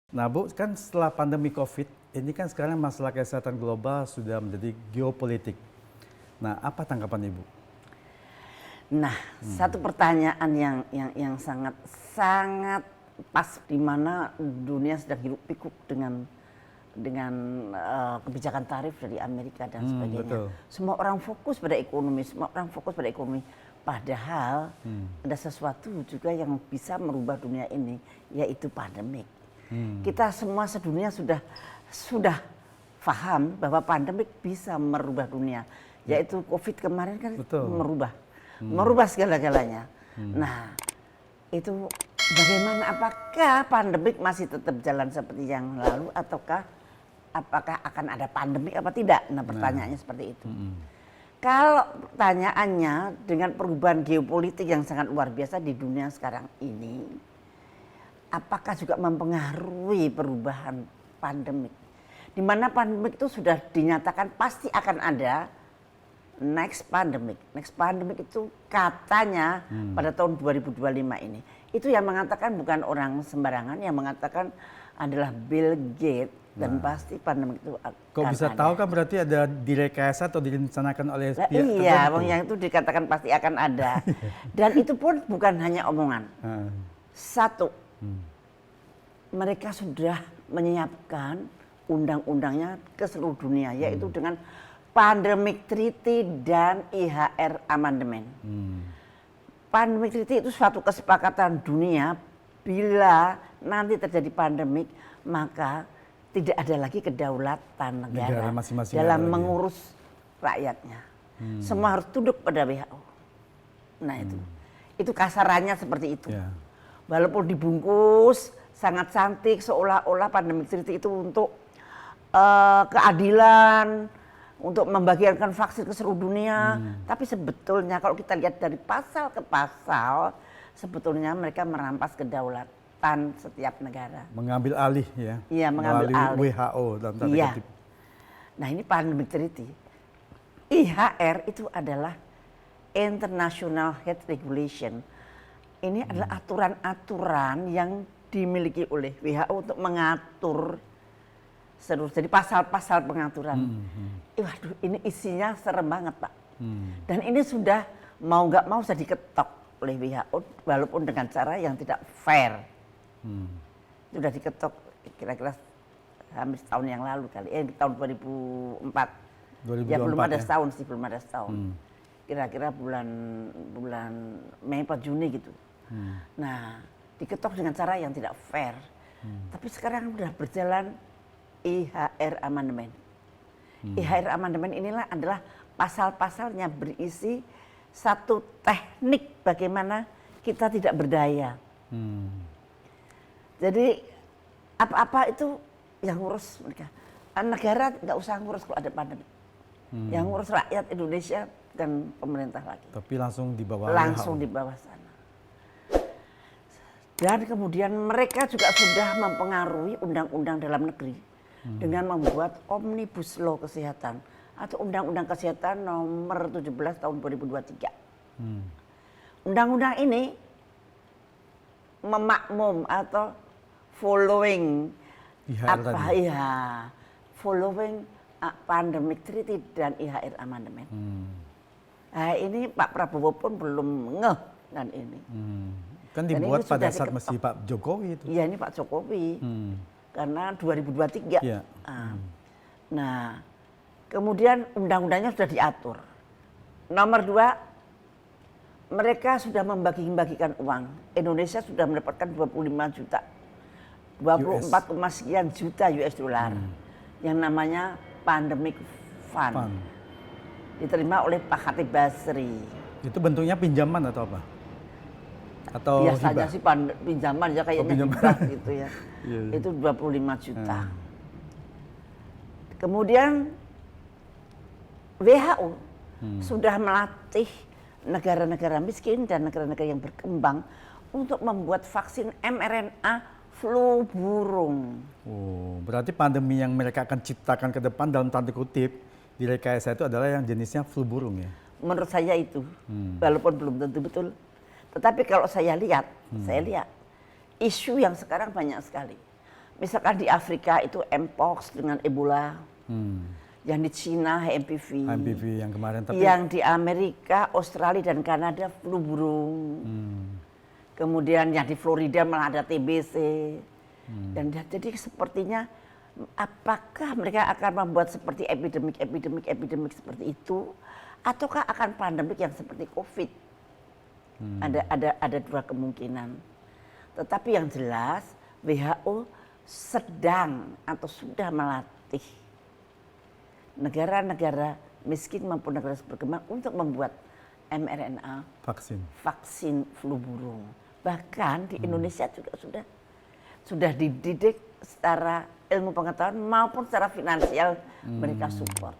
Nah Bu, kan setelah pandemi COVID, ini kan sekarang masalah kesehatan global sudah menjadi geopolitik. Nah, apa tanggapan Ibu? Nah, satu pertanyaan yang sangat sangat pas di mana dunia sedang hiruk pikuk dengan kebijakan tarif dari Amerika dan sebagainya. Betul. Semua orang fokus pada ekonomi, Padahal ada sesuatu juga yang bisa merubah dunia ini, yaitu pandemik. Kita semua sedunia sudah paham bahwa pandemik bisa merubah dunia, yaitu COVID kemarin kan Betul. merubah segala-galanya. Nah, itu bagaimana, apakah pandemik masih tetap jalan seperti yang lalu ataukah apakah akan ada pandemik apa tidak? Nah, pertanyaannya seperti itu. Kalau pertanyaannya dengan perubahan geopolitik yang sangat luar biasa di dunia sekarang ini, apakah juga mempengaruhi perubahan pandemik? Di mana pandemik itu sudah dinyatakan pasti akan ada next pandemic. Next pandemic itu katanya pada tahun 2025 ini. Itu yang mengatakan bukan orang sembarangan, yang mengatakan adalah Bill Gates. Dan pasti pandemik itu akan Kok bisa ada. tahu kan berarti ada direkayasa atau direncanakan oleh pihak tertentu? Iya, yang itu dikatakan pasti akan ada. Dan itu pun bukan hanya omongan. Satu, mereka sudah menyiapkan undang-undangnya ke seluruh dunia, yaitu dengan Pandemic Treaty dan IHR Amendment. Pandemic Treaty itu suatu kesepakatan dunia, bila nanti terjadi pandemik, maka tidak ada lagi kedaulatan negara masing-masing dalam ada mengurus rakyatnya. Semua harus tunduk pada WHO. Nah itu kasarannya seperti itu. Ya. Walaupun dibungkus sangat cantik seolah-olah Pandemic Treaty itu untuk keadilan, untuk membagikan vaksin ke seluruh dunia. Tapi sebetulnya kalau kita lihat dari pasal ke pasal, sebetulnya mereka merampas kedaulatan setiap negara. Mengambil alih ya. Iya, mengambil melalui alih. WHO dalam tanda Iya. kutip. Nah ini Pandemic Treaty. IHR itu adalah International Health Regulation. Ini adalah aturan-aturan yang dimiliki oleh WHO untuk mengatur seluruh. Jadi pasal-pasal pengaturan. Waduh, ini isinya serem banget, Pak. Dan ini sudah mau nggak mau sudah diketok oleh WHO, walaupun dengan cara yang tidak fair. Sudah diketok kira-kira hampir setahun yang lalu kali, tahun 2004. Ya belum ada setahun sih, belum ada setahun. Kira-kira bulan Mei atau Juni gitu. Nah, diketok dengan cara yang tidak fair. Tapi sekarang sudah berjalan IHR Amendment. IHR Amendment inilah adalah pasal-pasalnya berisi satu teknik bagaimana kita tidak berdaya. Jadi apa-apa itu yang ngurus mereka. Negara nggak usah ngurus kalau ada pandemi. Yang ngurus rakyat Indonesia dan pemerintah lagi. Tapi langsung di bawah Langsung WHO. di bawah sana. Dan kemudian mereka juga sudah mempengaruhi undang-undang dalam negeri dengan membuat Omnibus Law Kesehatan atau Undang-Undang Kesehatan nomor 17 tahun 2023. Undang-undang ini memakmum atau following following Pandemic Treaty dan IHR Amendment. Nah, ini Pak Prabowo pun belum ngeh kan ini. Kan dibuat pada saat masih Pak Jokowi itu. Iya, ini Pak Jokowi. Karena 2023. Iya. Nah, kemudian undang-undangnya sudah diatur. Nomor 2, mereka sudah membagi-bagikan uang. Indonesia sudah mendapatkan 25 juta. 24, sekian juta US dollar. Yang namanya Pandemic Fund. Diterima oleh Pak Khatib Basri. Itu bentuknya pinjaman atau apa? Atau biasanya hibah? sih pinjaman ya kayaknya hibah gitu ya. Itu 25 juta. Kemudian WHO sudah melatih negara-negara miskin dan negara-negara yang berkembang untuk membuat vaksin mRNA flu burung. Oh, berarti pandemi yang mereka akan ciptakan ke depan dalam tanda kutip direkayasa itu adalah yang jenisnya flu burung ya? Menurut saya itu, walaupun belum tentu betul. Tetapi kalau saya lihat isu yang sekarang banyak sekali. Misalkan di Afrika itu Mpox dengan Ebola, yang di Cina HMPV, yang kemarin, tapi yang di Amerika, Australia dan Kanada flu burung, kemudian yang di Florida malah ada TBC, dan jadi sepertinya apakah mereka akan membuat seperti epidemik seperti itu, ataukah akan pandemik yang seperti COVID? Ada dua kemungkinan. Tetapi yang jelas WHO sedang atau sudah melatih negara-negara miskin maupun negara berkembang untuk membuat mRNA vaksin flu burung. Bahkan di Indonesia juga sudah dididik secara ilmu pengetahuan maupun secara finansial mereka support.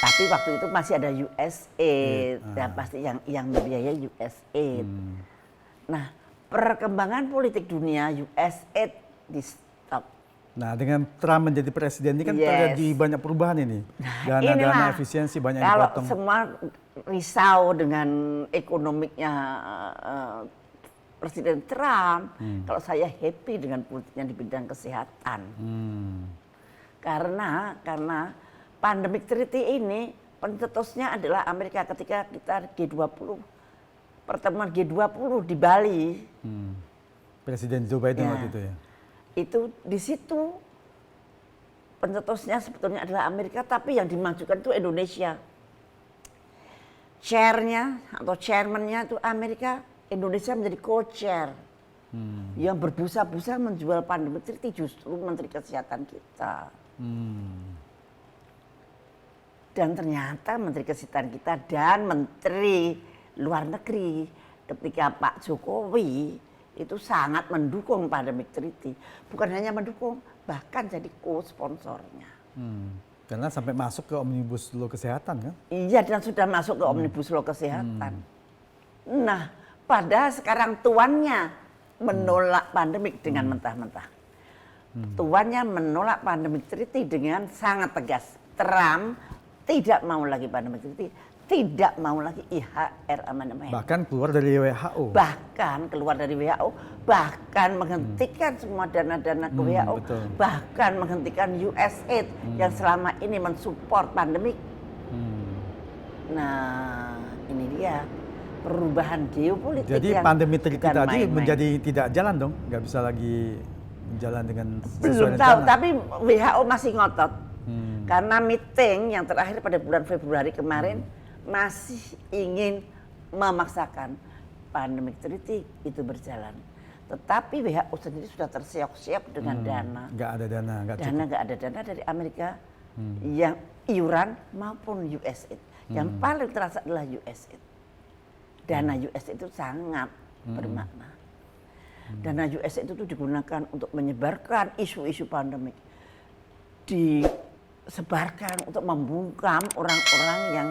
Tapi waktu itu masih ada USAID, ya pasti yang membiayai USAID. Nah, perkembangan politik dunia USAID di stop. Nah, dengan Trump menjadi presiden ini kan terjadi banyak perubahan ini. Dana-dana efisiensi banyak kalau dipotong. semua risau dengan ekonominya Presiden Trump, kalau saya happy dengan politiknya di bidang kesehatan. Karena pandemic treaty ini pencetusnya adalah Amerika ketika kita G20, pertemuan G20 di Bali. Presiden Joe Biden waktu itu ya. Itu di situ pencetusnya sebetulnya adalah Amerika, tapi yang dimajukan itu Indonesia. Chairnya atau chairmannya itu Amerika, Indonesia menjadi co-chair. Yang berbusa-busa menjual pandemic treaty justru Menteri Kesehatan kita. Dan ternyata Menteri Kesehatan kita dan Menteri Luar Negeri ketika Pak Jokowi itu sangat mendukung pandemic treaty. Bukan hanya mendukung, bahkan jadi co-sponsornya. Karena sampai masuk ke Omnibus Law Kesehatan kan? Iya, dan sudah masuk ke Omnibus Law Kesehatan. Nah, padahal sekarang tuannya menolak pandemik dengan mentah-mentah. Tuannya menolak pandemic treaty dengan sangat tegas. Trump tidak mau lagi pandemic treaty, tidak mau lagi IHR amandemen. Bahkan keluar dari WHO. Bahkan menghentikan semua dana-dana ke WHO, bahkan menghentikan USAID yang selama ini mensupport pandemik. Nah, ini dia perubahan geopolitik. Jadi yang pandemi tadi main-main. menjadi tidak jalan dong, nggak bisa lagi jalan dengan belum tahu, tapi WHO masih ngotot. Karena meeting yang terakhir pada bulan Februari kemarin masih ingin memaksakan pandemic treaty itu berjalan. Tetapi WHO sendiri sudah tersiap-siap dengan dana. Nggak ada dana, nggak ada dana dari Amerika yang iuran maupun USAID. Yang paling terasa adalah USAID. Dana USAID itu sangat bermakna. Dana USAID itu digunakan untuk menyebarkan isu-isu pandemik. Disebarkan untuk membungkam orang-orang yang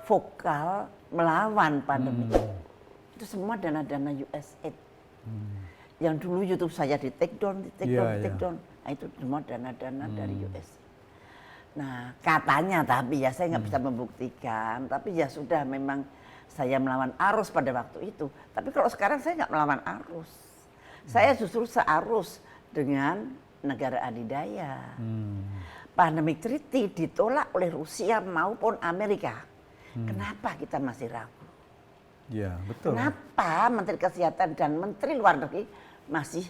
vokal melawan pandemi. Itu semua dana-dana USAID. Yang dulu YouTube saya di take down. Nah, itu semua dana-dana dari USAID. Nah, katanya, tapi ya saya nggak bisa membuktikan. Tapi ya sudah, memang saya melawan arus pada waktu itu. Tapi kalau sekarang saya nggak melawan arus. Saya justru searus dengan negara adidaya. Pandemic treaty ditolak oleh Rusia maupun Amerika. Kenapa kita masih ragu? Ya, betul. Kenapa Menteri Kesehatan dan Menteri Luar Negeri masih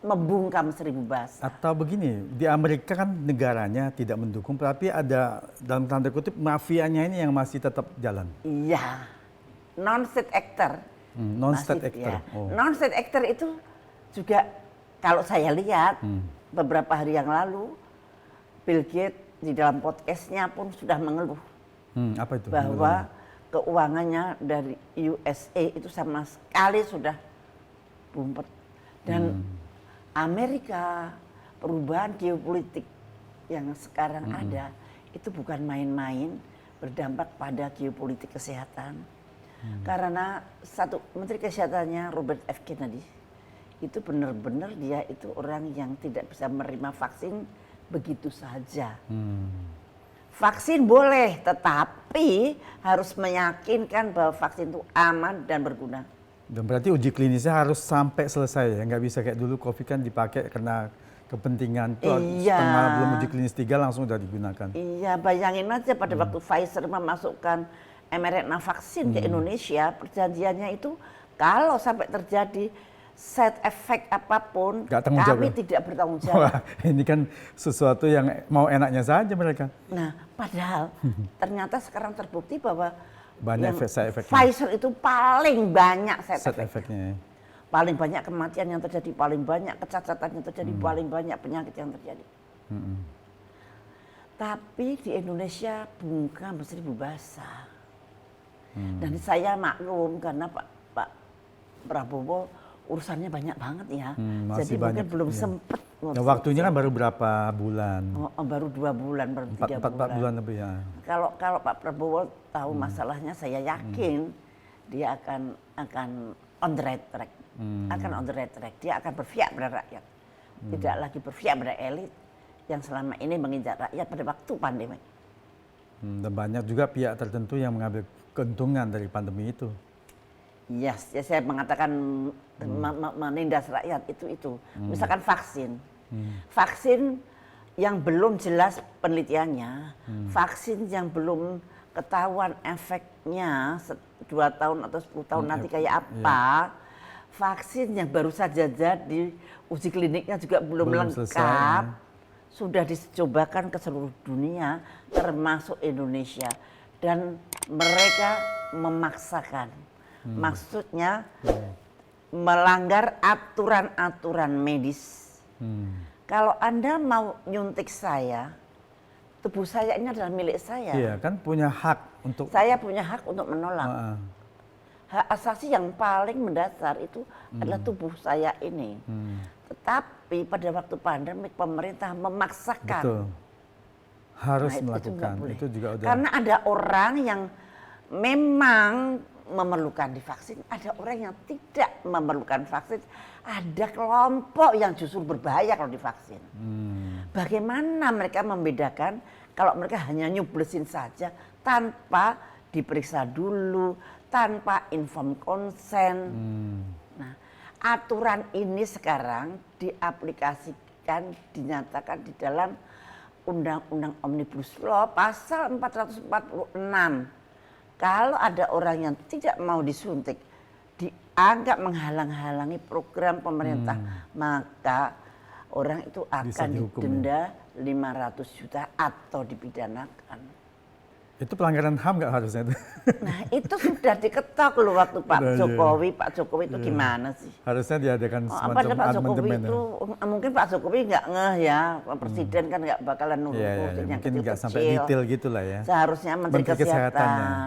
membungkam seribu bahasa? Atau begini, di Amerika kan negaranya tidak mendukung, tapi ada dalam tanda kutip mafianya ini yang masih tetap jalan. Iya, non-state actor. Non-state actor. Ya. Non-state actor itu juga kalau saya lihat beberapa hari yang lalu, Bill Gates di dalam podcastnya pun sudah mengeluh apa itu? Bahwa keuangannya dari USA itu sama sekali sudah bumpet. Dan Amerika, perubahan geopolitik yang sekarang ada itu bukan main-main, berdampak pada geopolitik kesehatan. Karena satu Menteri Kesehatannya Robert F. Kennedy itu benar-benar dia itu orang yang tidak bisa menerima vaksin begitu saja. Vaksin boleh, tetapi harus meyakinkan bahwa vaksin itu aman dan berguna. Dan berarti uji klinisnya harus sampai selesai ya, nggak bisa kayak dulu COVID kan dipakai karena kepentingan tuh Iya. setengah belum uji klinis 3 langsung udah digunakan. Iya, bayangin aja pada waktu Pfizer memasukkan mRNA vaksin ke Indonesia, perjanjiannya itu kalau sampai terjadi side effect apapun, Nggak tanggung jawab kami ya? tidak bertanggung jawab. Wah, ini kan sesuatu yang mau enaknya saja mereka. Nah, padahal ternyata sekarang terbukti bahwa Banyak yang side effect-nya. Pfizer itu paling banyak side Side effect. effect-nya. Ya. Paling banyak kematian yang terjadi, paling banyak kecacatan yang terjadi, paling banyak penyakit yang terjadi. Tapi di Indonesia bungkam seribu bahasa. Dan saya maklum karena Pak Prabowo urusannya banyak banget ya. Masih Jadi banyak, mungkin belum iya. sempet. Nah, waktunya kan baru berapa bulan? Baru 2 bulan, baru 3 4 bulan. bulan lebih ya. Kalau Pak Prabowo tahu masalahnya, saya yakin dia akan on the right track. Akan on the right track. Dia akan berpihak pada rakyat. Tidak lagi berpihak pada elit yang selama ini menginjak rakyat pada waktu pandemi. Dan banyak juga pihak tertentu yang mengambil keuntungan dari pandemi itu. Yes, ya saya mengatakan menindas rakyat itu. Misalkan vaksin. Vaksin yang belum jelas penelitiannya, vaksin yang belum ketahuan efeknya 2 tahun atau 10 tahun nanti kayak apa, vaksin yang baru saja jadi, uji kliniknya juga belum lengkap, selesai, sudah dicobakan ke seluruh dunia, termasuk Indonesia. Dan mereka memaksakan. Maksudnya melanggar aturan-aturan medis. Kalau Anda mau nyuntik saya, tubuh saya ini adalah milik saya. Iya, kan punya hak untuk Saya punya hak untuk menolak. Hak asasi yang paling mendasar itu adalah tubuh saya ini. Tetapi pada waktu pandemi pemerintah memaksakan. betul. Harus Nah, itu melakukan. nggak boleh. Itu juga udah Karena ada orang yang memang memerlukan divaksin, ada orang yang tidak memerlukan vaksin, ada kelompok yang justru berbahaya kalau divaksin. Bagaimana mereka membedakan kalau mereka hanya nyublesin saja tanpa diperiksa dulu, tanpa inform konsen. Nah, aturan ini sekarang diaplikasikan, dinyatakan di dalam Undang-Undang Omnibus Law pasal 446. Kalau ada orang yang tidak mau disuntik, dianggap menghalang-halangi program pemerintah, maka orang itu Bisa akan dihukum, didenda 500 juta atau dipidanakan. itu pelanggaran HAM nggak harusnya itu? Nah itu sudah diketok loh waktu Pak Udah, iya. Jokowi. Pak Jokowi itu gimana sih? Harusnya diadakan Apa semacam Pak Jokowi amandemen. itu, mungkin Pak Jokowi nggak ngeh ya, Presiden kan nggak bakalan Iya, nurutin yang mungkin nggak sampai kecil-kecil. detail gitulah ya. Seharusnya Menteri Menteri Kesehatan, ya. Kesehatan,